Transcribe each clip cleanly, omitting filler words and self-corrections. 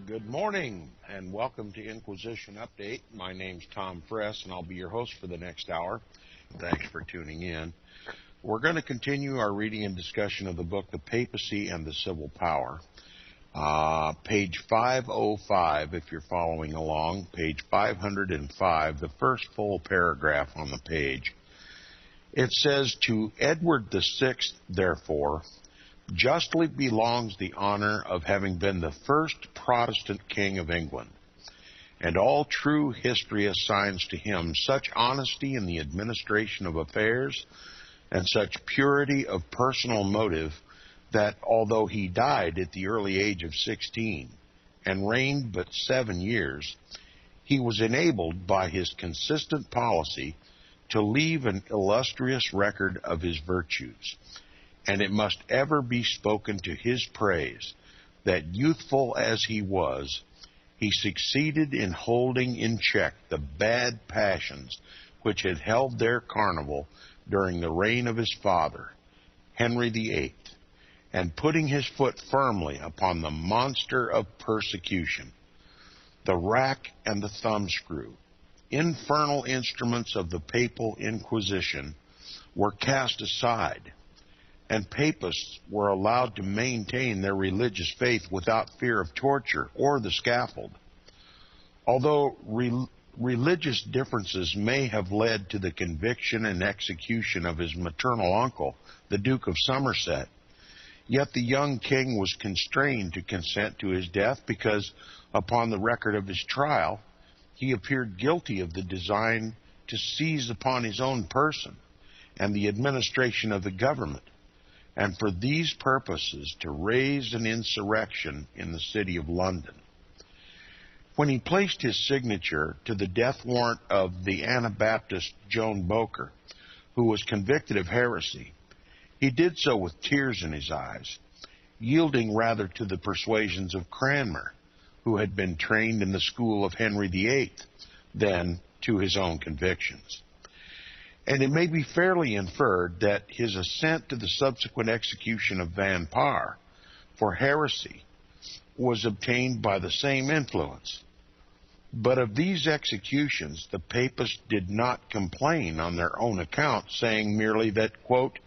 Good morning and welcome to Inquisition Update. My name's Tom Fress and I'll be your host for the next hour. Thanks for tuning in. We're going to continue our reading and discussion of the book, The Papacy and the Civil Power. Page 505, if you're following along, page 505, the first full paragraph on the page. It says, "To Edward VI, therefore, justly belongs the honor of having been the first Protestant king of England, and all true history assigns to him such honesty in the administration of affairs and such purity of personal motive that although he died at the early age of 16 and reigned but 7 years, he was enabled by his consistent policy to leave an illustrious record of his virtues. And it must ever be spoken to his praise that, youthful as he was, he succeeded in holding in check the bad passions which had held their carnival during the reign of his father, Henry VIII, and putting his foot firmly upon the monster of persecution, the rack and the thumbscrew, infernal instruments of the papal Inquisition, were cast aside, and papists were allowed to maintain their religious faith without fear of torture or the scaffold. Although religious differences may have led to the conviction and execution of his maternal uncle, the Duke of Somerset, yet the young king was constrained to consent to his death because, upon the record of his trial, he appeared guilty of the design to seize upon his own person and the administration of the government, and for these purposes to raise an insurrection in the city of London. When he placed his signature to the death warrant of the Anabaptist Joan Boker, who was convicted of heresy, he did so with tears in his eyes, yielding rather to the persuasions of Cranmer, who had been trained in the school of Henry VIII, than to his own convictions. And it may be fairly inferred that his assent to the subsequent execution of Van Paar for heresy was obtained by the same influence. But of these executions, the papists did not complain on their own account, saying merely that, quote,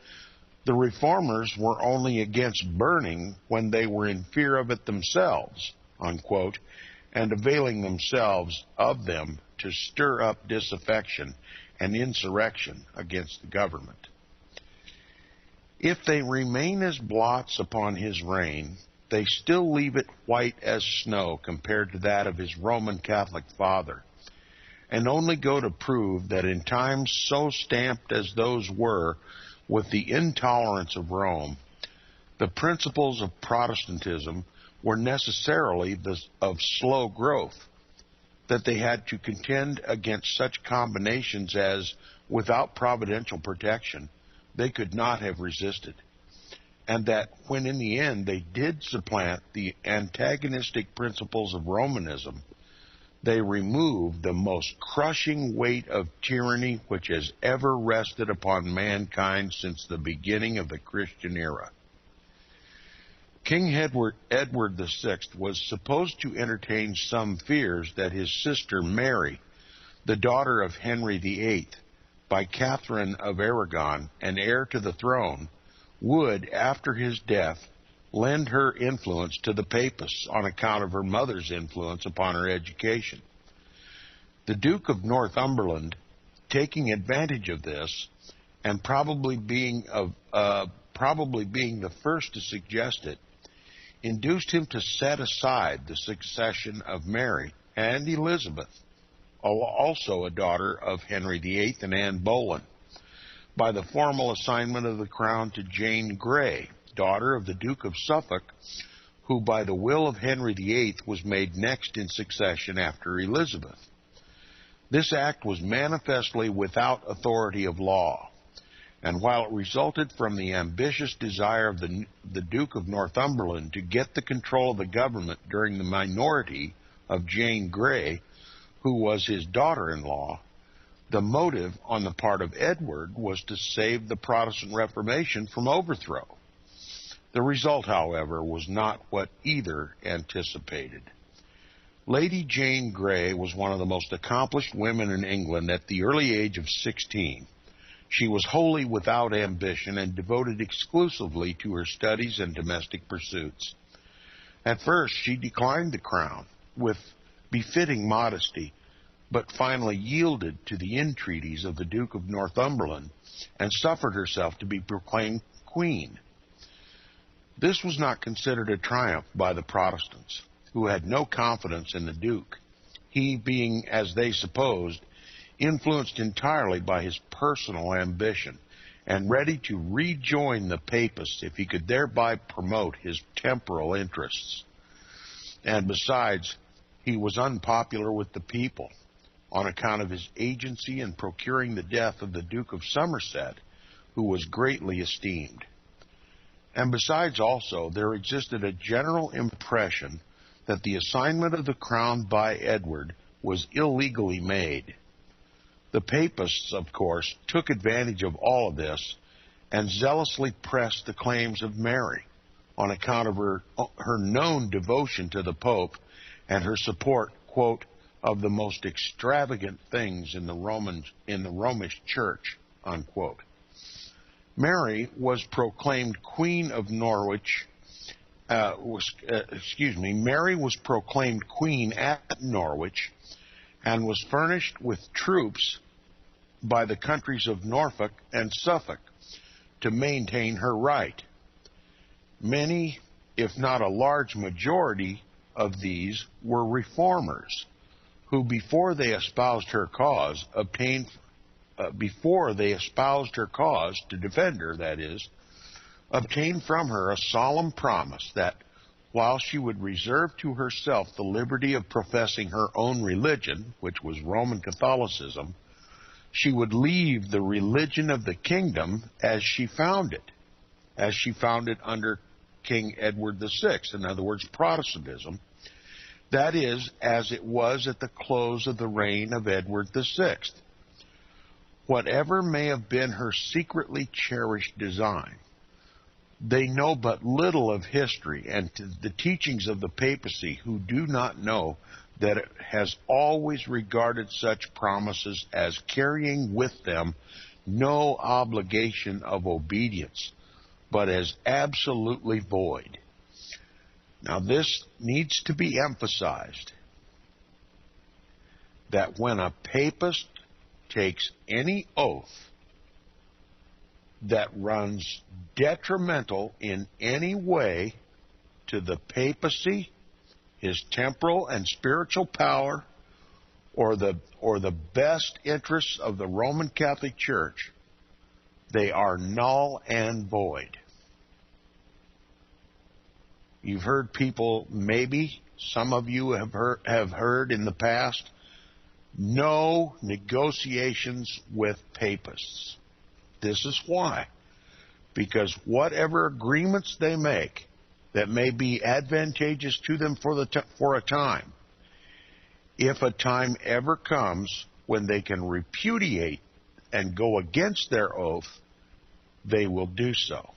the reformers were only against burning when they were in fear of it themselves, unquote, and availing themselves of them to stir up disaffection and insurrection against the government. If they remain as blots upon his reign, they still leave it white as snow compared to that of his Roman Catholic father, and only go to prove that in times so stamped as those were with the intolerance of Rome, the principles of Protestantism were necessarily of slow growth, that they had to contend against such combinations as, without providential protection, they could not have resisted, and that when in the end they did supplant the antagonistic principles of Romanism, they removed the most crushing weight of tyranny which has ever rested upon mankind since the beginning of the Christian era. King Edward VI was supposed to entertain some fears that his sister Mary, the daughter of Henry VIII, by Catherine of Aragon, and heir to the throne, would, after his death, lend her influence to the papists on account of her mother's influence upon her education. The Duke of Northumberland, taking advantage of this, and probably being the first to suggest it, induced him to set aside the succession of Mary and Elizabeth, also a daughter of Henry VIII and Anne Boleyn, by the formal assignment of the crown to Jane Grey, daughter of the Duke of Suffolk, who by the will of Henry VIII was made next in succession after Elizabeth. This act was manifestly without authority of law, and while it resulted from the ambitious desire of the Duke of Northumberland to get the control of the government during the minority of Jane Grey, who was his daughter-in-law, the motive on the part of Edward was to save the Protestant Reformation from overthrow. The result, however, was not what either anticipated. Lady Jane Grey was one of the most accomplished women in England at the early age of 16. She was wholly without ambition and devoted exclusively to her studies and domestic pursuits. At first, she declined the crown with befitting modesty, but finally yielded to the entreaties of the Duke of Northumberland and suffered herself to be proclaimed queen. This was not considered a triumph by the Protestants, who had no confidence in the Duke, he being, as they supposed, influenced entirely by his personal ambition and ready to rejoin the Papists if he could thereby promote his temporal interests. And besides, he was unpopular with the people on account of his agency in procuring the death of the Duke of Somerset, who was greatly esteemed. And besides also, there existed a general impression that the assignment of the crown by Edward was illegally made. The Papists, of course, took advantage of all of this and zealously pressed the claims of Mary on account of her known devotion to the Pope and her support, quote, of the most extravagant things in the Romish Church, unquote. Mary was proclaimed Queen of Norwich. Mary was proclaimed queen at Norwich and was furnished with troops by the countries of Norfolk and Suffolk to maintain her right. Many, if not a large majority, of these were reformers who, before they espoused her cause, to defend her, that is, obtained from her a solemn promise that, while she would reserve to herself the liberty of professing her own religion, which was Roman Catholicism, she would leave the religion of the kingdom as she found it under King Edward VI, in other words, Protestantism, that is, as it was at the close of the reign of Edward VI. Whatever may have been her secretly cherished design, they know but little of history and the teachings of the papacy, who do not know that it has always regarded such promises as carrying with them no obligation of obedience, but as absolutely void. Now, this needs to be emphasized, that when a papist takes any oath that runs detrimental in any way to the papacy, his temporal and spiritual power, or the best interests of the Roman Catholic Church, they are null and void. You've heard people, maybe some of you have heard in the past, no negotiations with papists. This is why. Because whatever agreements they make that may be advantageous to them for a time, if a time ever comes when they can repudiate and go against their oath, they will do so.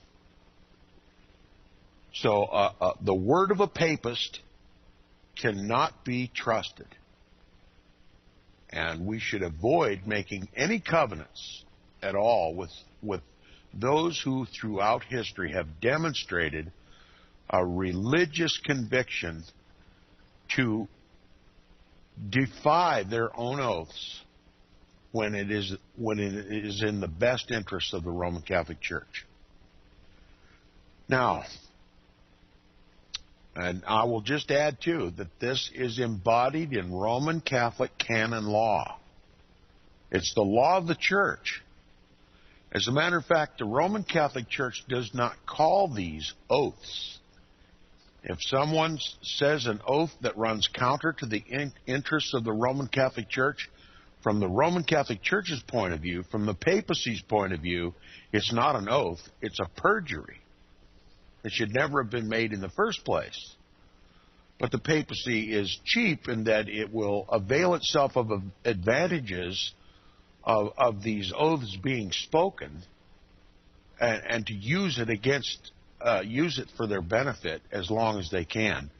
So the word of a papist cannot be trusted. And we should avoid making any covenants at all with those who throughout history have demonstrated a religious conviction to defy their own oaths when it is in the best interest of the Roman Catholic Church. Now, and I will just add, too, that this is embodied in Roman Catholic canon law. It's the law of the Church. As a matter of fact, the Roman Catholic Church does not call these oaths. If someone says an oath that runs counter to the interests of the Roman Catholic Church, from the Roman Catholic Church's point of view, from the papacy's point of view, it's not an oath, it's a perjury. It should never have been made in the first place. But the papacy is cheap in that it will avail itself of advantages of these oaths being spoken and to use it for their benefit as long as they can.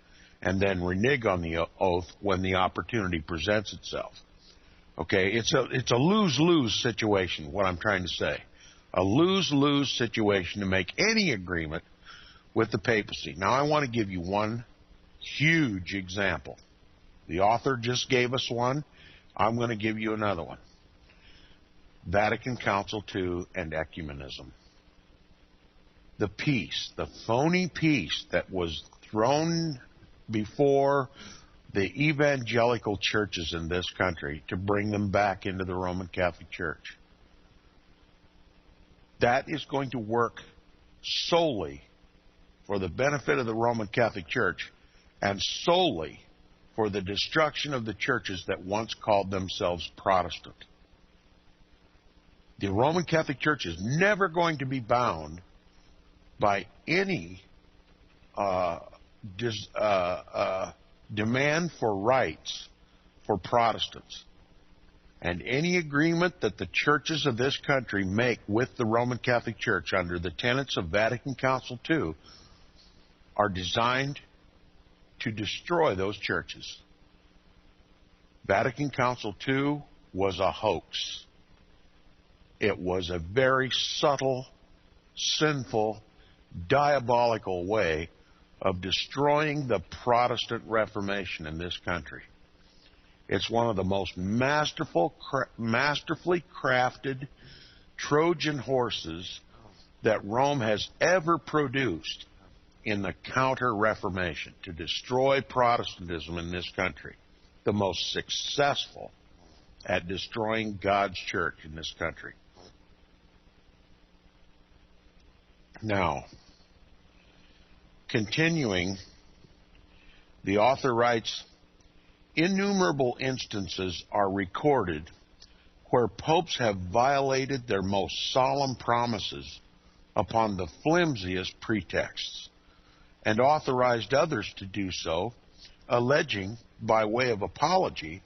and then renege on the oath when the opportunity presents itself. Okay, it's a lose-lose situation, what I'm trying to say. A lose-lose situation to make any agreement with the papacy. Now, I want to give you one huge example. The author just gave us one. I'm going to give you another one. Vatican Council II and ecumenism. The peace, the phony peace that was thrown before the evangelical churches in this country to bring them back into the Roman Catholic Church. That is going to work solely for the benefit of the Roman Catholic Church and solely for the destruction of the churches that once called themselves Protestant. The Roman Catholic Church is never going to be bound by any demand for rights for Protestants. And any agreement that the churches of this country make with the Roman Catholic Church under the tenets of Vatican Council II are designed to destroy those churches. Vatican Council II was a hoax. It was a very subtle, sinful, diabolical way of destroying the Protestant Reformation in this country. It's one of the most masterfully crafted Trojan horses that Rome has ever produced in the counter-Reformation to destroy Protestantism in this country. The most successful at destroying God's church in this country. Now, continuing, the author writes, innumerable instances are recorded where popes have violated their most solemn promises upon the flimsiest pretexts, and authorized others to do so, alleging, by way of apology,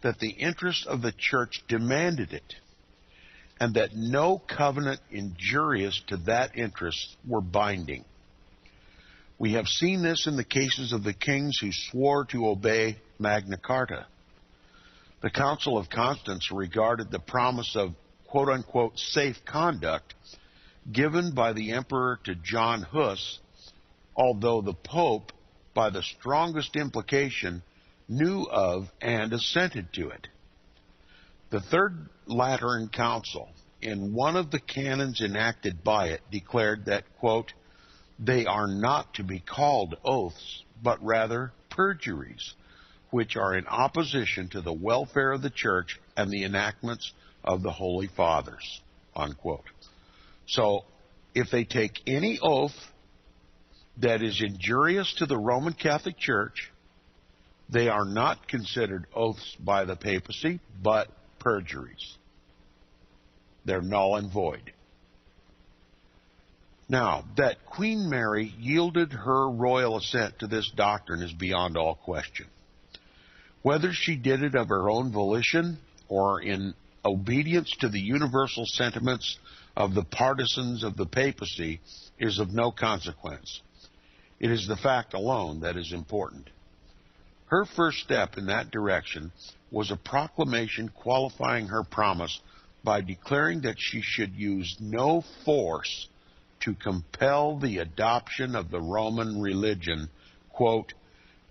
that the interests of the church demanded it, and that no covenant injurious to that interest were binding. We have seen this in the cases of the kings who swore to obey Magna Carta. The Council of Constance regarded the promise of quote-unquote safe conduct given by the emperor to John Hus, although the Pope, by the strongest implication, knew of and assented to it. The Third Lateran Council, in one of the canons enacted by it, declared that, quote, they are not to be called oaths, but rather perjuries, which are in opposition to the welfare of the church and the enactments of the Holy Fathers, unquote. So, if they take any oath that is injurious to the Roman Catholic Church, they are not considered oaths by the papacy, but perjuries. They're null and void. Now, that Queen Mary yielded her royal assent to this doctrine is beyond all question. Whether she did it of her own volition or in obedience to the universal sentiments of the partisans of the papacy is of no consequence. It is the fact alone that is important. Her first step in that direction was a proclamation qualifying her promise by declaring that she should use no force to compel the adoption of the Roman religion, quote,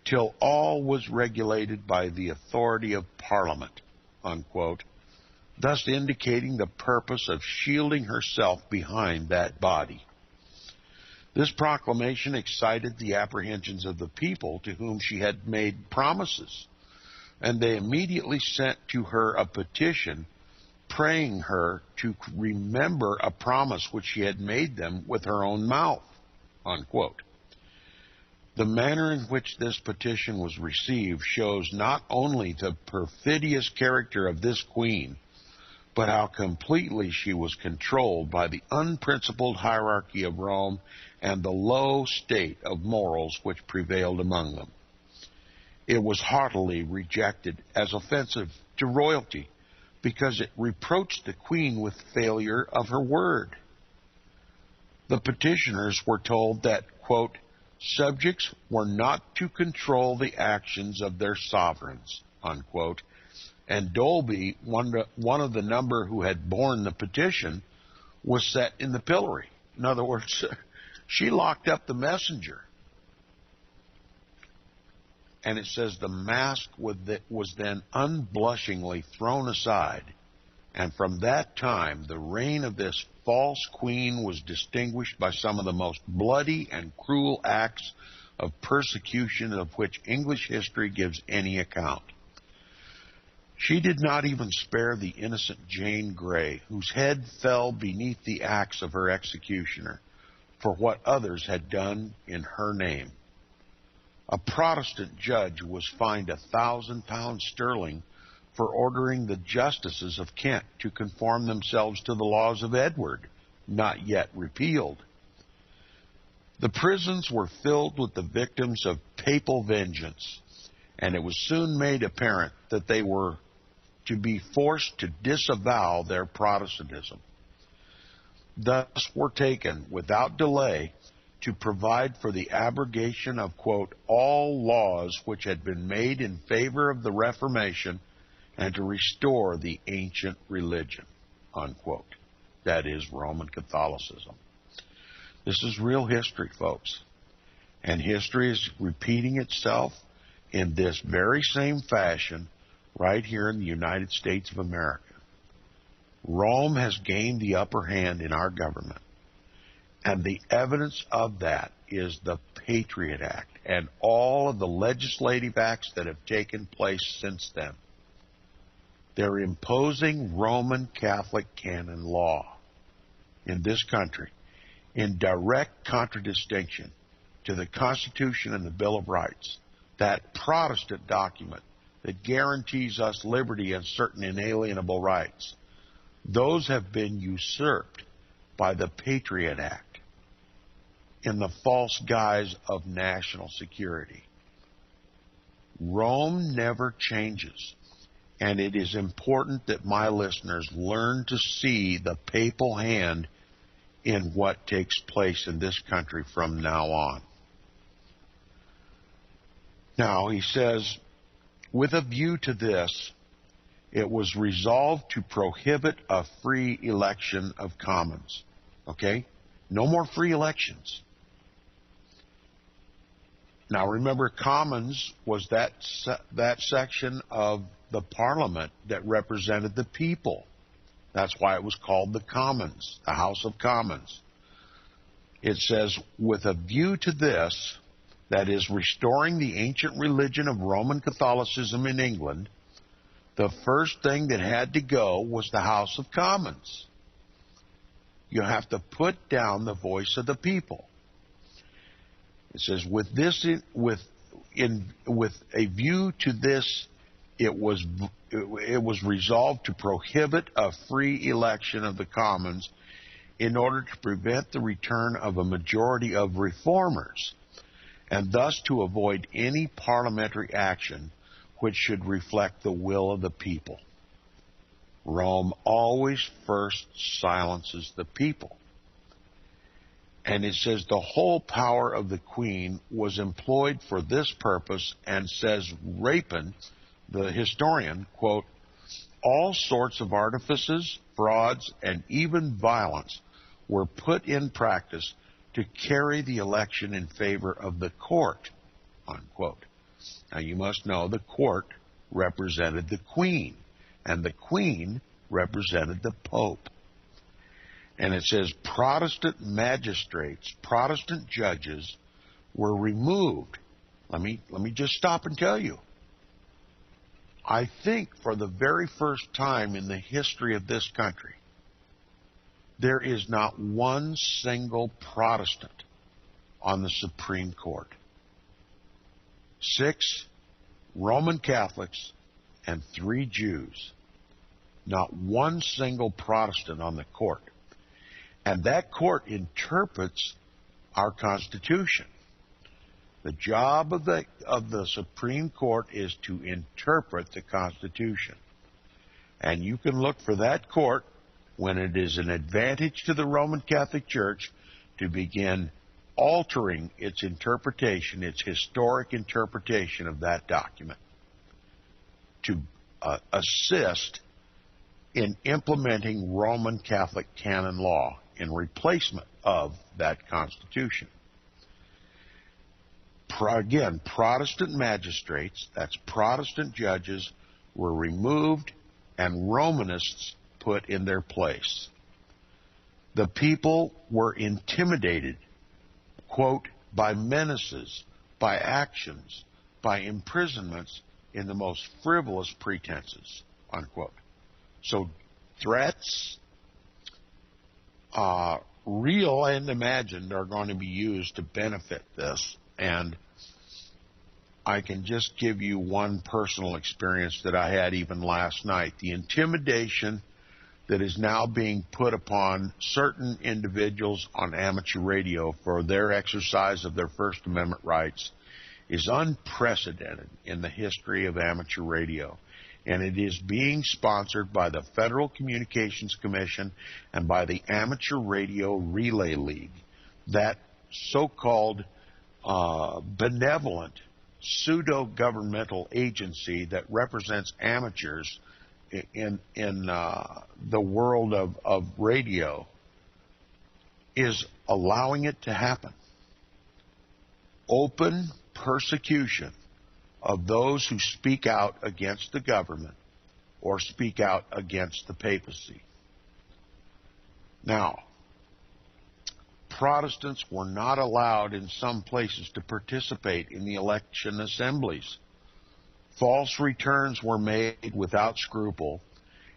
till all was regulated by the authority of Parliament, unquote, thus indicating the purpose of shielding herself behind that body. This proclamation excited the apprehensions of the people to whom she had made promises, and they immediately sent to her a petition praying her to remember a promise which she had made them with her own mouth, unquote. The manner in which this petition was received shows not only the perfidious character of this queen, but how completely she was controlled by the unprincipled hierarchy of Rome and the low state of morals which prevailed among them. It was heartily rejected as offensive to royalty because it reproached the queen with failure of her word. The petitioners were told that, quote, Subjects were not to control the actions of their sovereigns, unquote. And Dolby, one of the number who had borne the petition, was set in the pillory. In other words, she locked up the messenger. And it says the mask was then unblushingly thrown aside. And from that time, the reign of this false queen was distinguished by some of the most bloody and cruel acts of persecution of which English history gives any account. She did not even spare the innocent Jane Grey, whose head fell beneath the axe of her executioner for what others had done in her name. A Protestant judge was fined £1,000 for ordering the justices of Kent to conform themselves to the laws of Edward, not yet repealed. The prisons were filled with the victims of papal vengeance, and it was soon made apparent that they were to be forced to disavow their Protestantism. Thus were taken, without delay, to provide for the abrogation of, quote, all laws which had been made in favor of the Reformation and to restore the ancient religion, unquote. That is Roman Catholicism. This is real history, folks. And history is repeating itself in this very same fashion right here in the United States of America. Rome has gained the upper hand in our government. And the evidence of that is the Patriot Act and all of the legislative acts that have taken place since then. They're imposing Roman Catholic canon law in this country in direct contradistinction to the Constitution and the Bill of Rights, that Protestant document that guarantees us liberty and certain inalienable rights. Those have been usurped by the Patriot Act in the false guise of national security. Rome never changes. And it is important that my listeners learn to see the papal hand in what takes place in this country from now on. Now, he says, with a view to this, it was resolved to prohibit a free election of commons. Okay? No more free elections. Now, remember, commons was that section of the parliament that represented the people. That's why it was called the Commons, the House of Commons. It says, with a view to this, that is, restoring the ancient religion of Roman Catholicism in England, the first thing that had to go was the House of Commons. You have to put down the voice of the people. It says, with a view to this, it was resolved to prohibit a free election of the Commons in order to prevent the return of a majority of reformers, and thus to avoid any parliamentary action which should reflect the will of the people. Rome always first silences the people. And it says the whole power of the queen was employed for this purpose, and says Rapin, the historian, quote, all sorts of artifices, frauds, and even violence were put in practice to carry the election in favor of the court, unquote. Now you must know the court represented the queen, and the queen represented the pope. And it says Protestant magistrates, Protestant judges were removed. Let me just stop and tell you. I think for the very first time in the history of this country, there is not one single Protestant on the Supreme Court. 6 Roman Catholics and 3 Jews. Not one single Protestant on the court. And that court interprets our Constitution. The job of the Supreme Court is to interpret the Constitution. And you can look for that court when it is an advantage to the Roman Catholic Church to begin altering its interpretation, its historic interpretation of that document to assist in implementing Roman Catholic canon law in replacement of that Constitution. Again, Protestant magistrates, that's Protestant judges, were removed and Romanists put in their place. The people were intimidated, quote, by menaces, by actions, by imprisonments in the most frivolous pretenses, unquote. So threats, real and imagined, are going to be used to benefit this. And I can just give you one personal experience that I had even last night. The intimidation that is now being put upon certain individuals on amateur radio for their exercise of their First Amendment rights is unprecedented in the history of amateur radio. And it is being sponsored by the Federal Communications Commission and by the Amateur Radio Relay League, that so-called benevolent pseudo-governmental agency that represents amateurs in the world of radio, is allowing it to happen. Open persecution of those who speak out against the government or speak out against the papacy. Now, Protestants were not allowed in some places to participate in the election assemblies. False returns were made without scruple,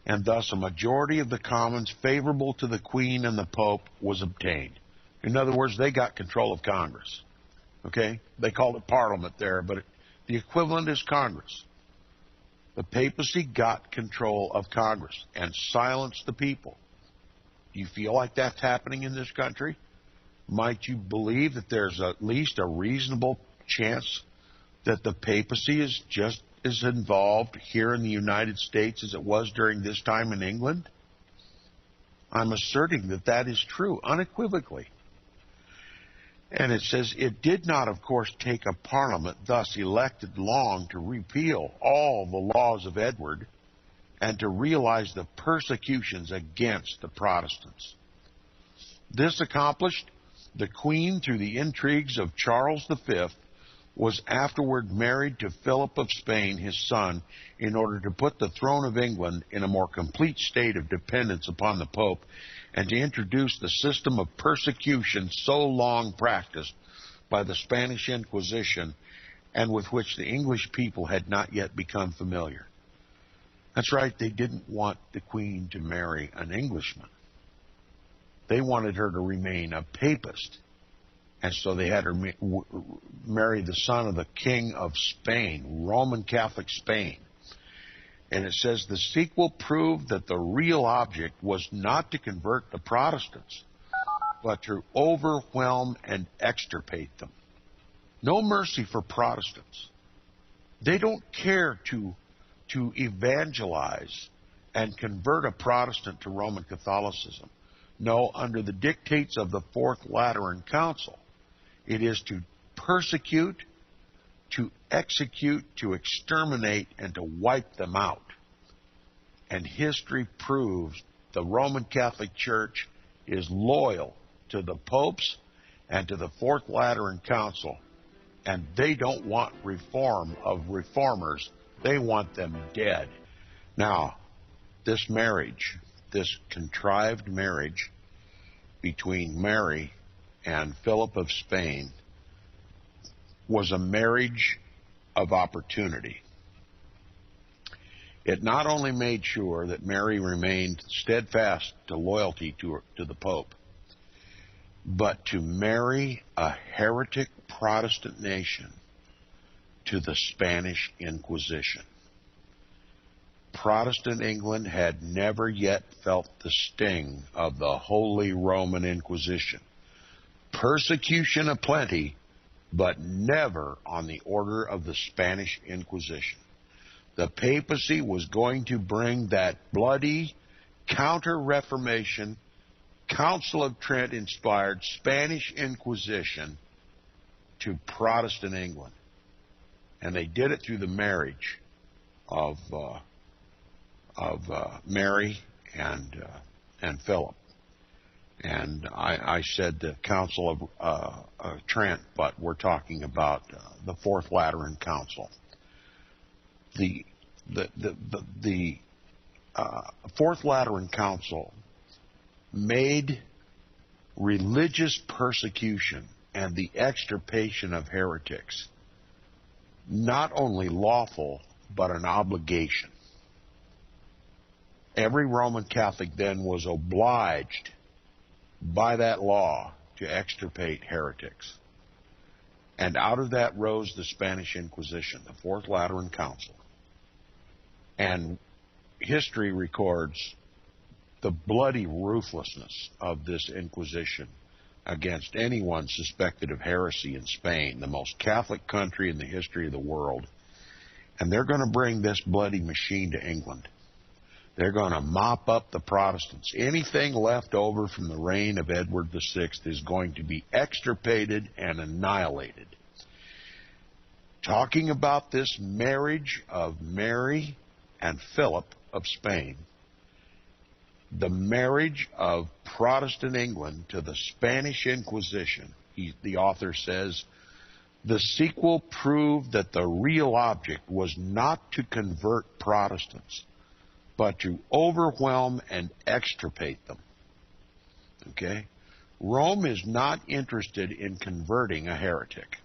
and thus a majority of the commons favorable to the Queen and the Pope was obtained. In other words, they got control of Congress. Okay? They called it Parliament there, but the equivalent is Congress. The papacy got control of Congress and silenced the people. Do you feel like that's happening in this country? Might you believe that there's at least a reasonable chance that the papacy is just as involved here in the United States as it was during this time in England? I'm asserting that that is true, unequivocally. And it says, it did not, of course, take a parliament thus elected long to repeal all the laws of Edward and to realize the persecutions against the Protestants. This accomplished, the Queen, through the intrigues of Charles V, was afterward married to Philip of Spain, his son, in order to put the throne of England in a more complete state of dependence upon the Pope and to introduce the system of persecution so long practiced by the Spanish Inquisition and with which the English people had not yet become familiar. That's right, they didn't want the Queen to marry an Englishman. They wanted her to remain a papist. And so they had her marry the son of the King of Spain, Roman Catholic Spain. And it says the sequel proved that the real object was not to convert the Protestants, but to overwhelm and extirpate them. No mercy for Protestants. They don't care to evangelize and convert a Protestant to Roman Catholicism. No, under the dictates of the Fourth Lateran Council, it is to persecute, to execute, to exterminate, and to wipe them out. And history proves the Roman Catholic Church is loyal to the popes and to the Fourth Lateran Council, and they don't want reform of reformers. They want them dead. Now, this marriage, this contrived marriage between Mary and Philip of Spain, was a marriage of opportunity. It not only made sure that Mary remained steadfast to loyalty to the Pope, but to marry a heretic Protestant nation to the Spanish Inquisition. Protestant England had never yet felt the sting of the Holy Roman Inquisition. Persecution aplenty, but never on the order of the Spanish Inquisition. The papacy was going to bring that bloody counter-Reformation, Council of Trent inspired Spanish Inquisition to Protestant England. And they did it through the marriage of Mary and Philip. And I said the Council of Trent, but we're talking about the Fourth Lateran Council. The Fourth Lateran Council made religious persecution and the extirpation of heretics not only lawful, but an obligation. Every Roman Catholic then was obliged by that law to extirpate heretics. And out of that rose the Spanish Inquisition, the Fourth Lateran Council. And history records the bloody ruthlessness of this Inquisition against anyone suspected of heresy in Spain, the most Catholic country in the history of the world. And they're going to bring this bloody machine to England. They're going to mop up the Protestants. Anything left over from the reign of Edward VI is going to be extirpated and annihilated. Talking about this marriage of Mary and Philip of Spain, the marriage of Protestant England to the Spanish Inquisition, the author says, the sequel proved that the real object was not to convert Protestants, but to overwhelm and extirpate them. Okay? Rome is not interested in converting a heretic.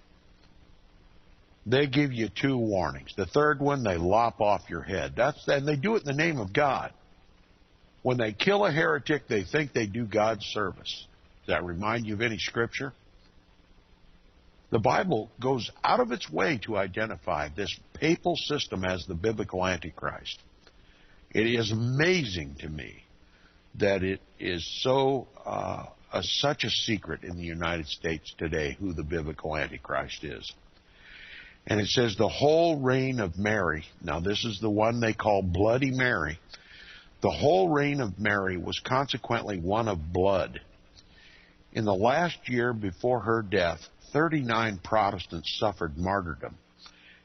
They give you 2 warnings. The third one, they lop off your head. And they do it in the name of God. When they kill a heretic, they think they do God's service. Does that remind you of any scripture? The Bible goes out of its way to identify this papal system as the biblical Antichrist. It is amazing to me that it is such a secret in the United States today who the biblical Antichrist is. And it says the whole reign of Mary, now this is the one they call Bloody Mary, the whole reign of Mary was consequently one of blood. In the last year before her death, 39 Protestants suffered martyrdom,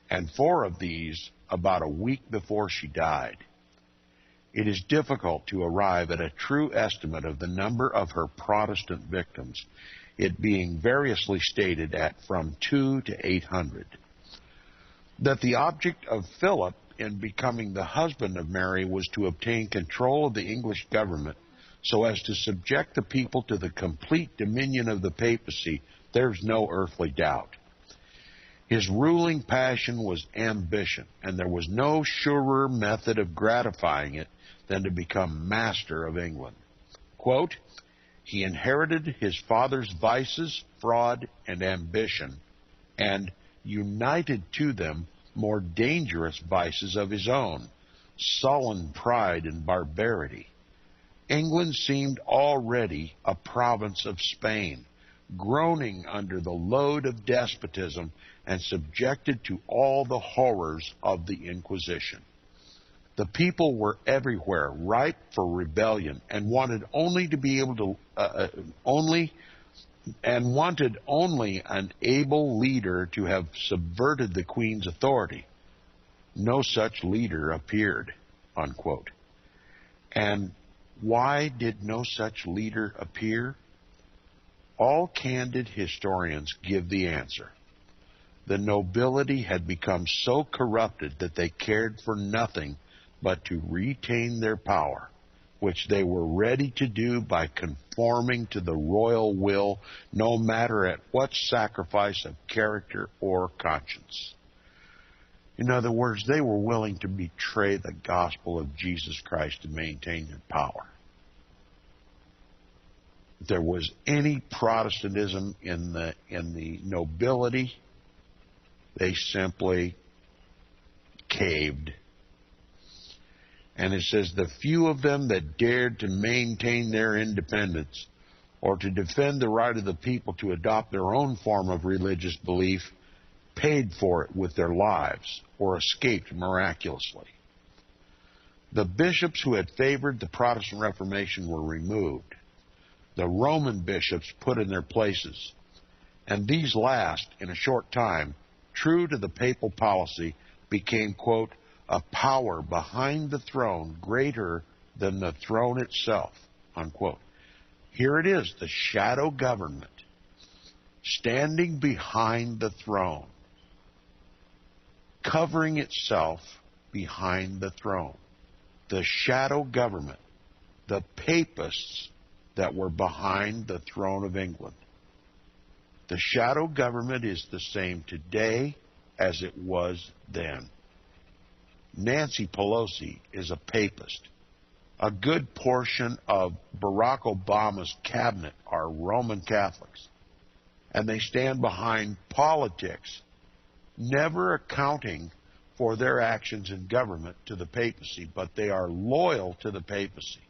and 4 of these about a week before she died. It is difficult to arrive at a true estimate of the number of her Protestant victims, it being variously stated at from 2 to 800. That the object of Philip in becoming the husband of Mary was to obtain control of the English government so as to subject the people to the complete dominion of the papacy, there's no earthly doubt. His ruling passion was ambition, and there was no surer method of gratifying it than to become master of England. Quote, he inherited his father's vices, fraud, and ambition, and united to them more dangerous vices of his own, sullen pride and barbarity. England seemed already a province of Spain, groaning under the load of despotism and subjected to all the horrors of the Inquisition. The people were everywhere ripe for rebellion and wanted only to be able to wanted only an able leader to have subverted the Queen's authority. No such leader appeared, unquote. And why did no such leader appear? All candid historians give the answer. The nobility had become so corrupted that they cared for nothing but to retain their power, which they were ready to do by conforming to the royal will, no matter at what sacrifice of character or conscience. In other words, they were willing to betray the gospel of Jesus Christ to maintain their power. If there was any Protestantism in the nobility, they simply caved. And it says, the few of them that dared to maintain their independence or to defend the right of the people to adopt their own form of religious belief paid for it with their lives or escaped miraculously. The bishops who had favored the Protestant Reformation were removed. the Roman bishops put in their places, and these last, in a short time, true to the papal policy, became, quote, a power behind the throne greater than the throne itself, unquote. Here it is, the shadow government, standing behind the throne, covering itself behind the throne. The shadow government, the papists that were behind the throne of England. The shadow government is the same today as it was then. Nancy Pelosi is a papist. A good portion of Barack Obama's cabinet are Roman Catholics, and they stand behind politics, never accounting for their actions in government to the papacy, but they are loyal to the papacy.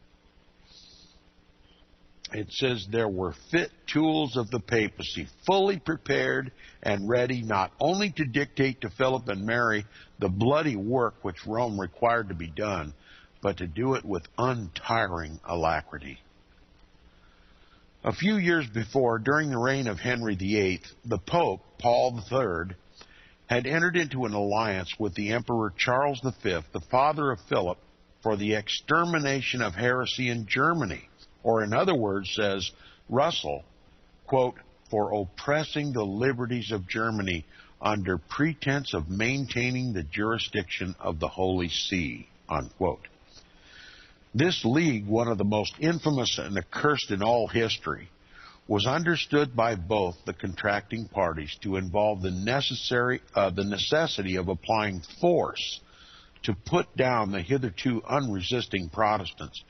It says there were fit tools of the papacy, fully prepared and ready not only to dictate to Philip and Mary the bloody work which Rome required to be done, but to do it with untiring alacrity. A few years before, during the reign of Henry VIII, the Pope, Paul III, had entered into an alliance with the Emperor Charles V, the father of Philip, for the extermination of heresy in Germany, or in other words, says Russell, quote, for oppressing the liberties of Germany under pretense of maintaining the jurisdiction of the Holy See, unquote. This league, one of the most infamous and accursed in all history, was understood by both the contracting parties to involve the necessity of applying force to put down the hitherto unresisting Protestants,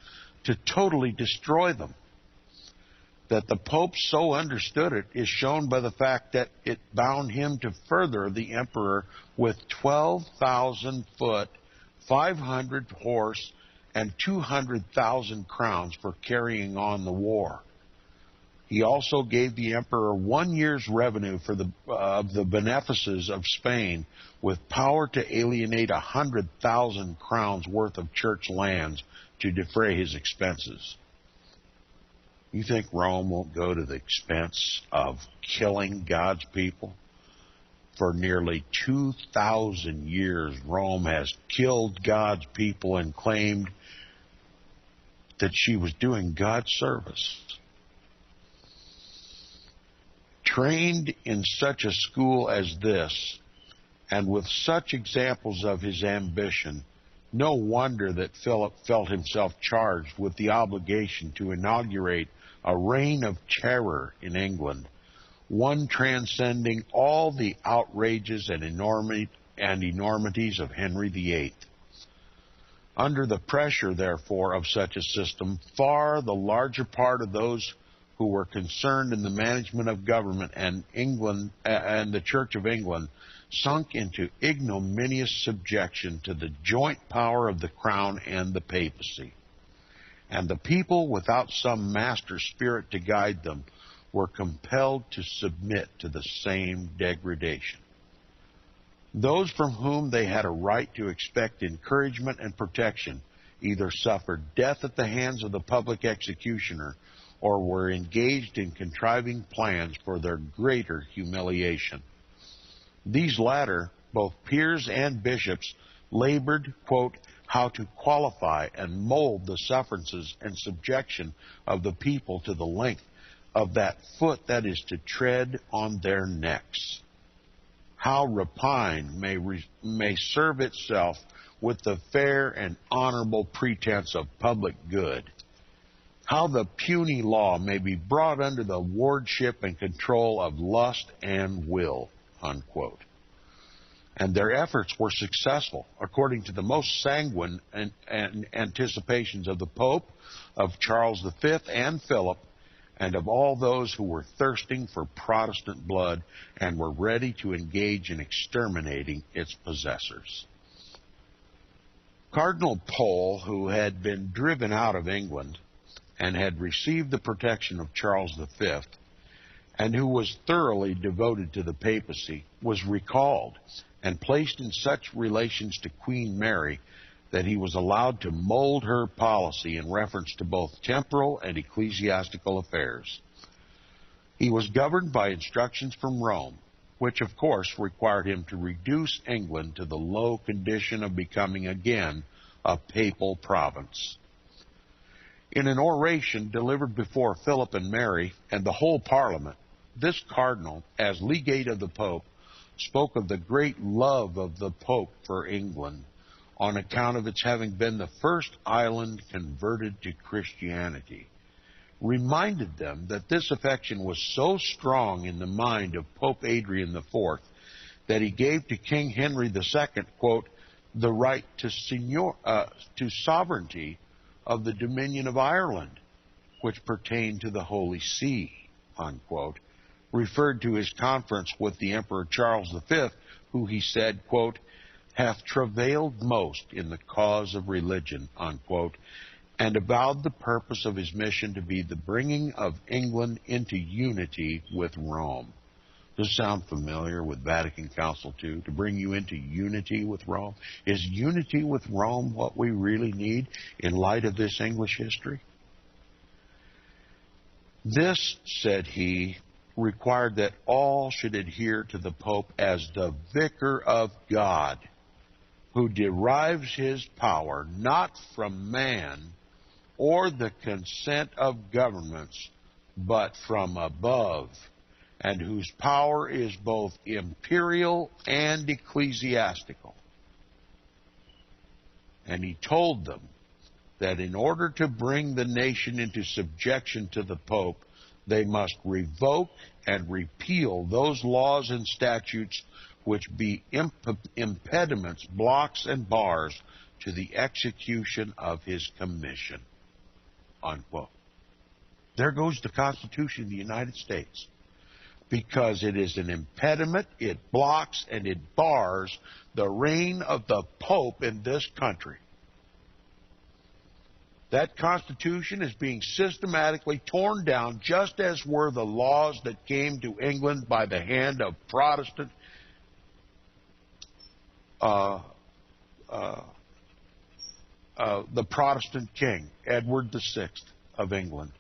to totally destroy them. That the Pope so understood it is shown by the fact that it bound him to further the emperor with 12,000 foot, 500 horse, and 200,000 crowns for carrying on the war. He also gave the emperor 1 year's revenue for of the benefices of Spain, with power to alienate 100,000 crowns worth of church lands to defray his expenses. You think Rome won't go to the expense of killing God's people? For nearly 2,000 years, Rome has killed God's people and claimed that she was doing God's service. Trained in such a school as this, and with such examples of his ambition, no wonder that Philip felt himself charged with the obligation to inaugurate a reign of terror in England, one transcending all the outrages and enormities of Henry VIII. Under the pressure, therefore, of such a system, far the larger part of those who were concerned in the management of government and England and the Church of England sunk into ignominious subjection to the joint power of the crown and the papacy. And the people, without some master spirit to guide them, were compelled to submit to the same degradation. Those from whom they had a right to expect encouragement and protection either suffered death at the hands of the public executioner or were engaged in contriving plans for their greater humiliation. These latter, both peers and bishops, labored, quote, how to qualify and mold the sufferances and subjection of the people to the length of that foot that is to tread on their necks. How rapine may serve itself with the fair and honorable pretense of public good. How the puny law may be brought under the wardship and control of lust and will, unquote. And their efforts were successful, according to the most sanguine anticipations of the Pope, of Charles V and Philip, and of all those who were thirsting for Protestant blood and were ready to engage in exterminating its possessors. Cardinal Pole, who had been driven out of England and had received the protection of Charles V, and who was thoroughly devoted to the papacy, was recalled and placed in such relations to Queen Mary that he was allowed to mold her policy in reference to both temporal and ecclesiastical affairs. He was governed by instructions from Rome, which of course required him to reduce England to the low condition of becoming again a papal province. In an oration delivered before Philip and Mary and the whole Parliament, this cardinal, as legate of the Pope, spoke of the great love of the Pope for England on account of its having been the first island converted to Christianity, reminded them that this affection was so strong in the mind of Pope Adrian IV that he gave to King Henry II, quote, the right to sovereignty of the Dominion of Ireland, which pertained to the Holy See, unquote, referred to his conference with the Emperor Charles V, who he said, quote, hath travailed most in the cause of religion, unquote, and avowed the purpose of his mission to be the bringing of England into unity with Rome. Does this sound familiar with Vatican Council II? To bring you into unity with Rome? Is unity with Rome what we really need in light of this English history? This, said he, required that all should adhere to the Pope as the vicar of God, who derives his power not from man or the consent of governments, but from above, and whose power is both imperial and ecclesiastical. And he told them that in order to bring the nation into subjection to the Pope, they must revoke and repeal those laws and statutes which be impediments, blocks, and bars to the execution of his commission, unquote. There goes the Constitution of the United States, because it is an impediment, it blocks, and it bars the reign of the Pope in this country. That Constitution is being systematically torn down, just as were the laws that came to England by the hand of Protestant the Protestant king, Edward VI of England.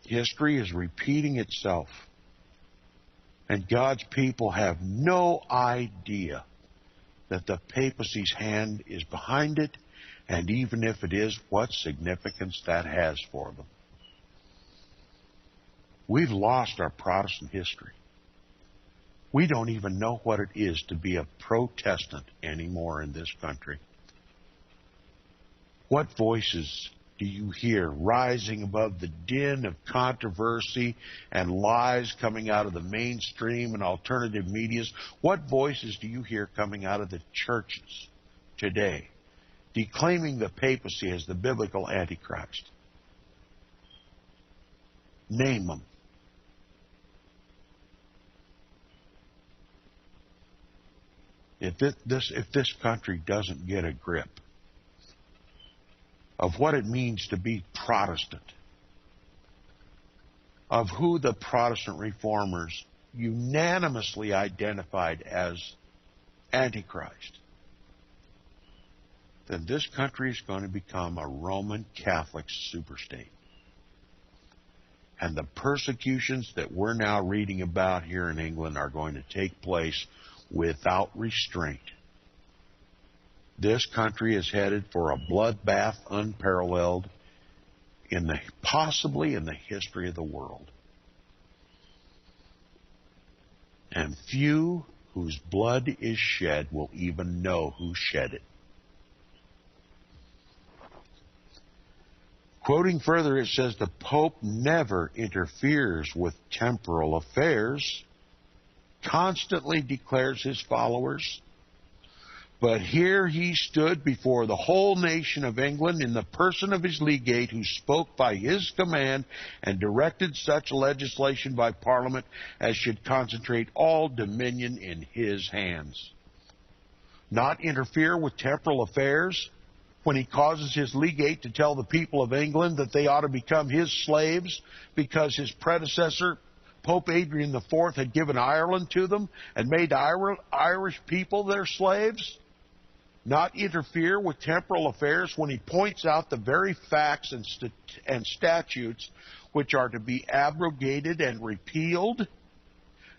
History is repeating itself, and God's people have no idea that the papacy's hand is behind it, and even if it is, what significance that has for them. We've lost our Protestant history. We don't even know what it is to be a Protestant anymore in this country. What voices do you hear rising above the din of controversy and lies coming out of the mainstream and alternative medias? What voices do you hear coming out of the churches today, declaiming the papacy as the biblical Antichrist? Name them. If this country doesn't get a grip of what it means to be Protestant, of who the Protestant reformers unanimously identified as Antichrist, then this country is going to become a Roman Catholic superstate. And the persecutions that we're now reading about here in England are going to take place without restraint. This country is headed for a bloodbath unparalleled possibly in the history of the world. And few whose blood is shed will even know who shed it. Quoting further, it says, the Pope never interferes with temporal affairs, constantly declares his followers. But here he stood before the whole nation of England in the person of his legate, who spoke by his command and directed such legislation by Parliament as should concentrate all dominion in his hands. Not interfere with temporal affairs when he causes his legate to tell the people of England that they ought to become his slaves because his predecessor, Pope Adrian IV, had given Ireland to them and made the Irish people their slaves? not interfere with temporal affairs when he points out the very facts and statutes which are to be abrogated and repealed,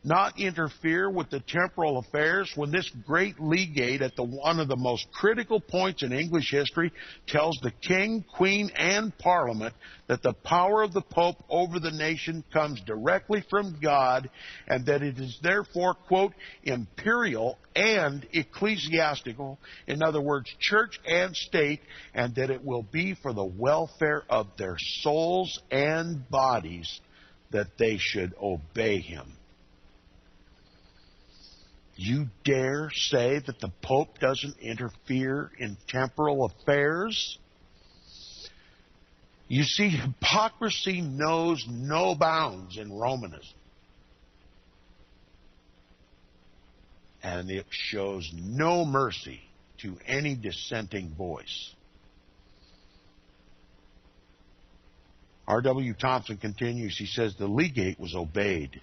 not interfere with the temporal affairs when this great legate at one of the most critical points in English history tells the king, queen, and parliament that the power of the pope over the nation comes directly from God and that it is therefore, quote, imperial and ecclesiastical, in other words, church and state, and that it will be for the welfare of their souls and bodies that they should obey him. You dare say that the Pope doesn't interfere in temporal affairs? You see, hypocrisy knows no bounds in Romanism. And it shows no mercy to any dissenting voice. R.W. Thompson continues, he says, the legate was obeyed.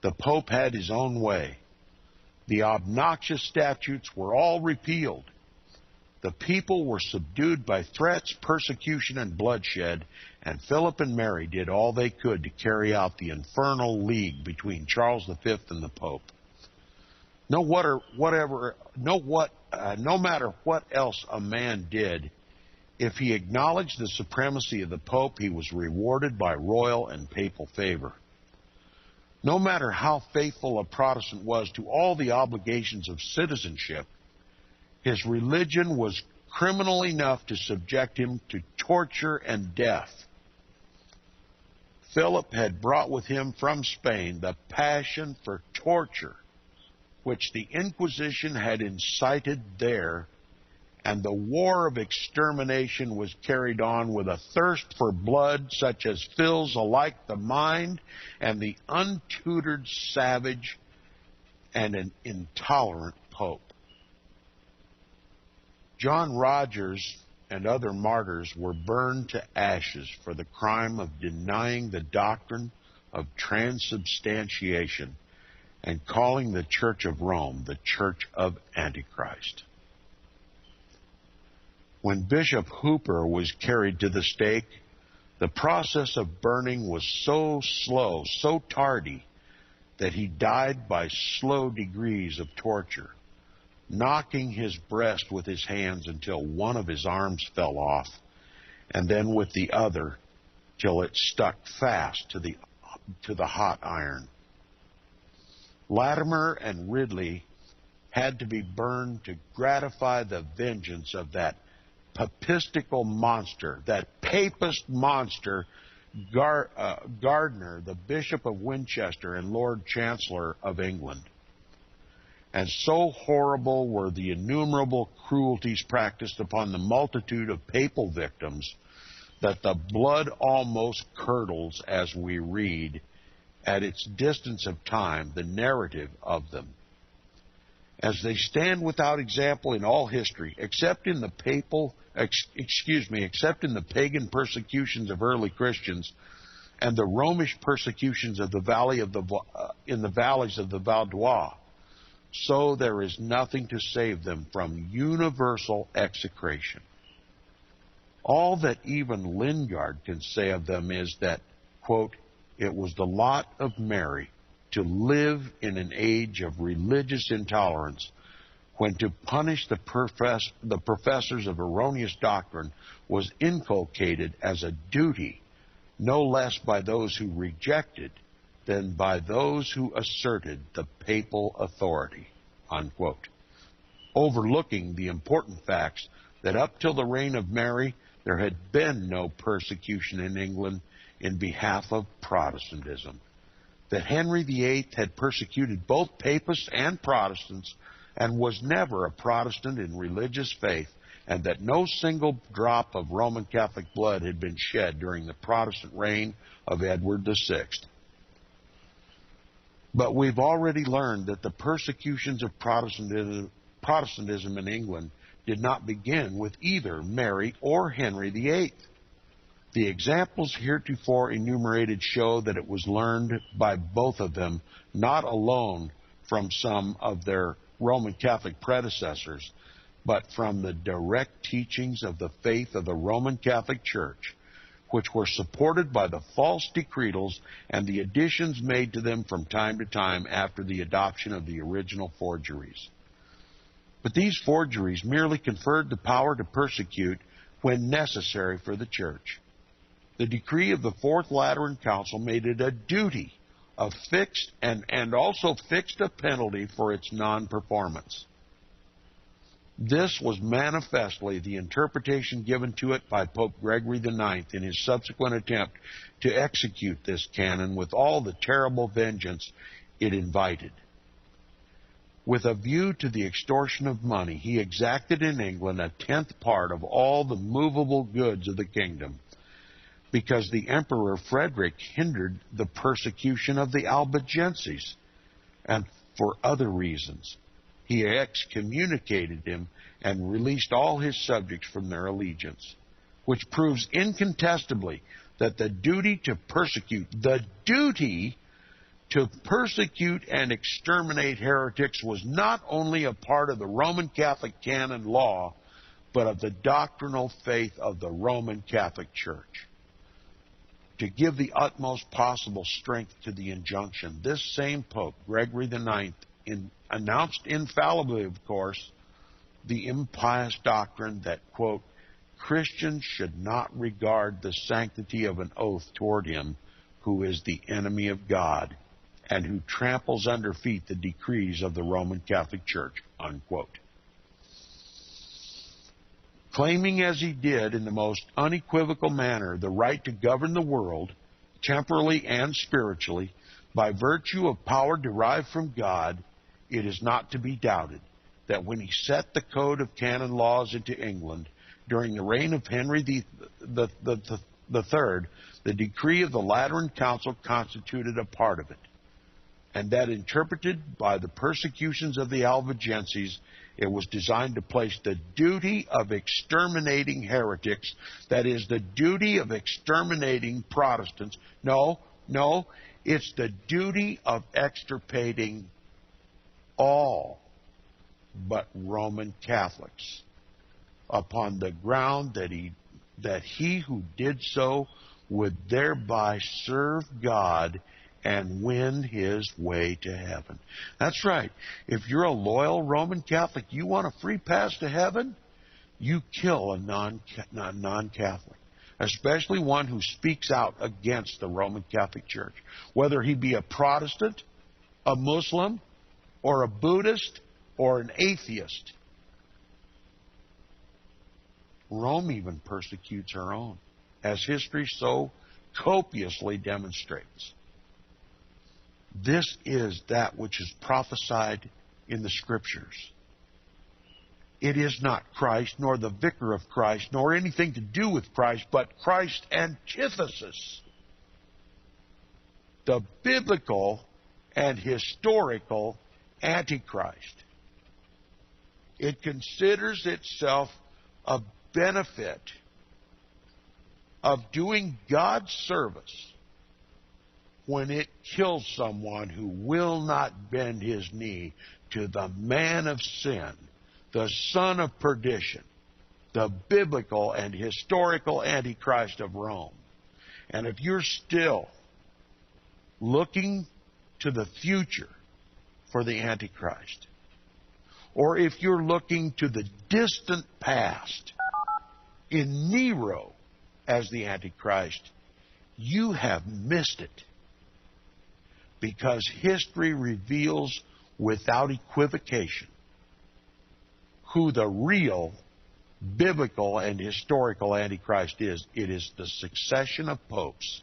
The Pope had his own way. The obnoxious statutes were all repealed. The people were subdued by threats, persecution, and bloodshed, and Philip and Mary did all they could to carry out the infernal league between Charles V and the Pope. No matter what else a man did, if he acknowledged the supremacy of the Pope, he was rewarded by royal and papal favor. No matter how faithful a Protestant was to all the obligations of citizenship, his religion was criminal enough to subject him to torture and death. Philip had brought with him from Spain the passion for torture, which the Inquisition had incited there, and the war of extermination was carried on with a thirst for blood such as fills alike the mind and the untutored savage and an intolerant pope. John Rogers and other martyrs were burned to ashes for the crime of denying the doctrine of transubstantiation and calling the Church of Rome the Church of Antichrist. When Bishop Hooper was carried to the stake, the process of burning was so slow, so tardy, that he died by slow degrees of torture, knocking his breast with his hands until one of his arms fell off, and then with the other till it stuck fast to the hot iron. Latimer and Ridley had to be burned to gratify the vengeance of that papistical monster, that papist monster, Gardiner, the Bishop of Winchester and Lord Chancellor of England. And so horrible were the innumerable cruelties practiced upon the multitude of papal victims that the blood almost curdles as we read, at its distance of time, the narrative of them. As they stand without example in all history, except in the pagan persecutions of early Christians and the Romish persecutions of in the valleys of the Vaudois, so there is nothing to save them from universal execration. All that even Lingard can say of them is that, quote, it was the lot of Mary to live in an age of religious intolerance, when to punish the professors of erroneous doctrine was inculcated as a duty, no less by those who rejected than by those who asserted the papal authority, unquote. Overlooking the important facts that up till the reign of Mary, there had been no persecution in England in behalf of Protestantism, that Henry VIII had persecuted both papists and Protestants and was never a Protestant in religious faith, and that no single drop of Roman Catholic blood had been shed during the Protestant reign of Edward VI. But we've already learned that the persecutions of Protestantism in England did not begin with either Mary or Henry VIII. The examples heretofore enumerated show that it was learned by both of them, not alone from some of their Roman Catholic predecessors, but from the direct teachings of the faith of the Roman Catholic Church, which were supported by the false decretals and the additions made to them from time to time after the adoption of the original forgeries. But these forgeries merely conferred the power to persecute when necessary for the Church. The decree of the Fourth Lateran Council made it a duty of fixed and also fixed a penalty for its non-performance. This was manifestly the interpretation given to it by Pope Gregory IX in his subsequent attempt to execute this canon with all the terrible vengeance it invited. With a view to the extortion of money, he exacted in England a tenth part of all the movable goods of the kingdom, because the Emperor Frederick hindered the persecution of the Albigenses, and for other reasons. He excommunicated him and released all his subjects from their allegiance, which proves incontestably that the duty to persecute and exterminate heretics was not only a part of the Roman Catholic canon law, but of the doctrinal faith of the Roman Catholic Church. To give the utmost possible strength to the injunction, this same Pope, Gregory IX, announced infallibly, of course, the impious doctrine that, quote, Christians should not regard the sanctity of an oath toward him who is the enemy of God and who tramples under feet the decrees of the Roman Catholic Church, unquote. Claiming as he did in the most unequivocal manner the right to govern the world, temporally and spiritually, by virtue of power derived from God, it is not to be doubted that when he set the code of canon laws into England during the reign of Henry the Third, the decree of the Lateran Council constituted a part of it, and that interpreted by the persecutions of the Albigenses, it was designed to place the duty of exterminating heretics, that is, the duty of exterminating Protestants. No, it's the duty of extirpating all but Roman Catholics, upon the ground that he who did so would thereby serve God and win his way to heaven. That's right. If you're a loyal Roman Catholic, you want a free pass to heaven, you kill a non-Catholic, especially one who speaks out against the Roman Catholic Church, whether he be a Protestant, a Muslim, or a Buddhist, or an atheist. Rome even persecutes her own, as history so copiously demonstrates. This is that which is prophesied in the Scriptures. It is not Christ, nor the vicar of Christ, nor anything to do with Christ, but Christ's antithesis. The biblical and historical Antichrist. It considers itself a benefit of doing God's service when it kills someone who will not bend his knee to the man of sin, the son of perdition, the biblical and historical Antichrist of Rome. And if you're still looking to the future for the Antichrist, or if you're looking to the distant past in Nero as the Antichrist, you have missed it. Because history reveals without equivocation who the real biblical and historical Antichrist is. It is the succession of popes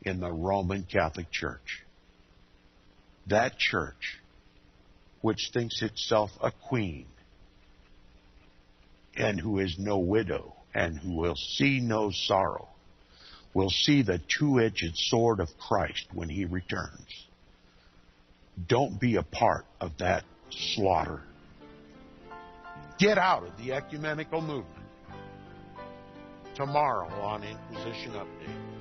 in the Roman Catholic Church. That church, which thinks itself a queen, and who is no widow, and who will see no sorrow, will see the two-edged sword of Christ when he returns. Don't be a part of that slaughter. Get out of the ecumenical movement. Tomorrow on Inquisition Update.